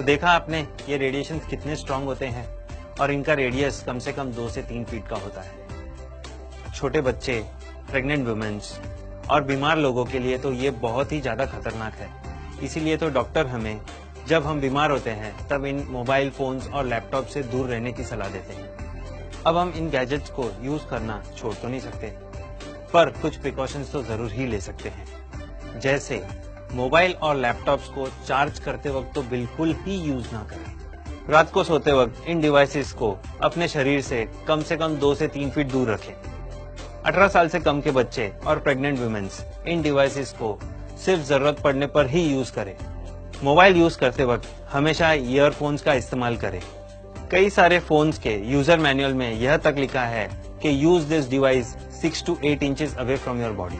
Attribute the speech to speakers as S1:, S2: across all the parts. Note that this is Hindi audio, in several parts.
S1: देखा आपने ये रेडिएशन कितने स्ट्रांग होते हैं और इनका रेडियस कम से कम 2 से 3 फीट का होता है। छोटे बच्चे, प्रेग्नेंट वुमेन्स और बीमार लोगों के लिए तो ये बहुत ही ज्यादा खतरनाक है। इसीलिए तो डॉक्टर हमें जब हम बीमार होते हैं तब इन मोबाइल फोन्स और लैपटॉप से दूर रहने की सलाह देते हैं। अब हम इन गैजेट्स को यूज करना छोड़ तो नहीं सकते, पर कुछ प्रिकॉशंस तो जरूर ही ले सकते हैं। जैसे मोबाइल और लैपटॉप्स को चार्ज करते वक्त तो बिल्कुल ही यूज ना करें। रात को सोते वक्त इन डिवाइसेस को अपने शरीर से कम 2 से 3 फीट दूर रखें। 18 साल से कम के बच्चे और प्रेग्नेंट वुमेन्स इन डिवाइसेस को सिर्फ जरूरत पड़ने पर ही यूज करें। मोबाइल यूज करते वक्त हमेशा ईयरफोन्स का इस्तेमाल करें। कई सारे फोन्स के यूजर मैनुअल में यह तक लिखा है कि use this device 6 to 8 inches away from your body.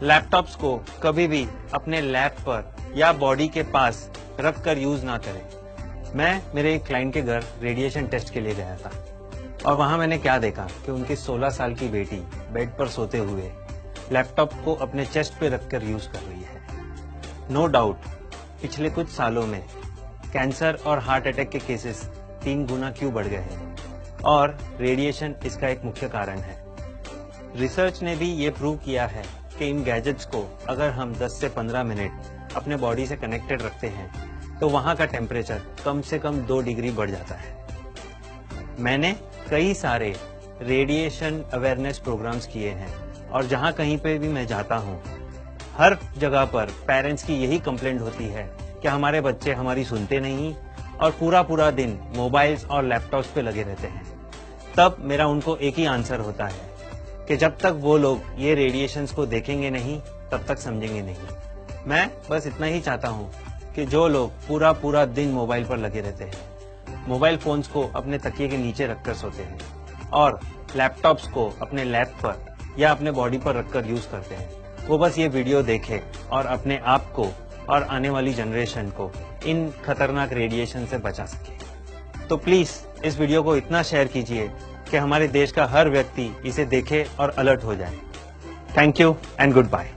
S1: Laptops को कभी भी अपने लैप पर या बॉडी के पास रख कर यूज ना करें। मैं मेरे एक क्लाइंट के घर रेडिएशन टेस्ट के लिए गया था और वहां मैंने क्या देखा कि उनकी 16 साल की बेटी बेड पर सोते हुए लैपटॉप को अपने चेस्ट पे रखकर यूज कर रही है। नो डाउट पिछले कुछ सालों में कैंसर और हार्ट अटैक के केसेस 3 गुना क्यों बढ़ गए हैं और रेडिएशन इसका एक मुख्य कारण है। रिसर्च ने भी ये प्रूव किया है कि इन गैजेट्स को अगर हम 10 से 15 मिनट अपने बॉडी से कनेक्टेड रखते हैं तो वहां का टेम्परेचर कम से कम 2 डिग्री बढ़ जाता है। मैंने कई सारे रेडिएशन अवेयरनेस प्रोग्राम्स किए हैं और जहां कहीं पे भी मैं जाता हूं, हर जगह पर पेरेंट्स की यही कंप्लेंट होती है कि हमारे बच्चे हमारी सुनते नहीं और पूरा दिन मोबाइल्स और लैपटॉप्स पे लगे रहते हैं। तब मेरा उनको एक ही आंसर होता है कि जब तक वो लोग ये रेडिएशंस को देखेंगे नहीं तब तक समझेंगे नहीं। मैं बस इतना ही चाहता हूँ कि जो लोग पूरा दिन मोबाइल पर लगे रहते हैं, मोबाइल फोन्स को अपने तकिए के नीचे रखकर सोते हैं और लैपटॉप्स को अपने लैप पर या अपने बॉडी पर रखकर यूज करते हैं, वो बस ये वीडियो देखे और अपने आप को और आने वाली जनरेशन को इन खतरनाक रेडिएशन से बचा सके। तो प्लीज इस वीडियो को इतना शेयर कीजिए कि हमारे देश का हर व्यक्ति इसे देखे और अलर्ट हो जाए। Thank you and good bye.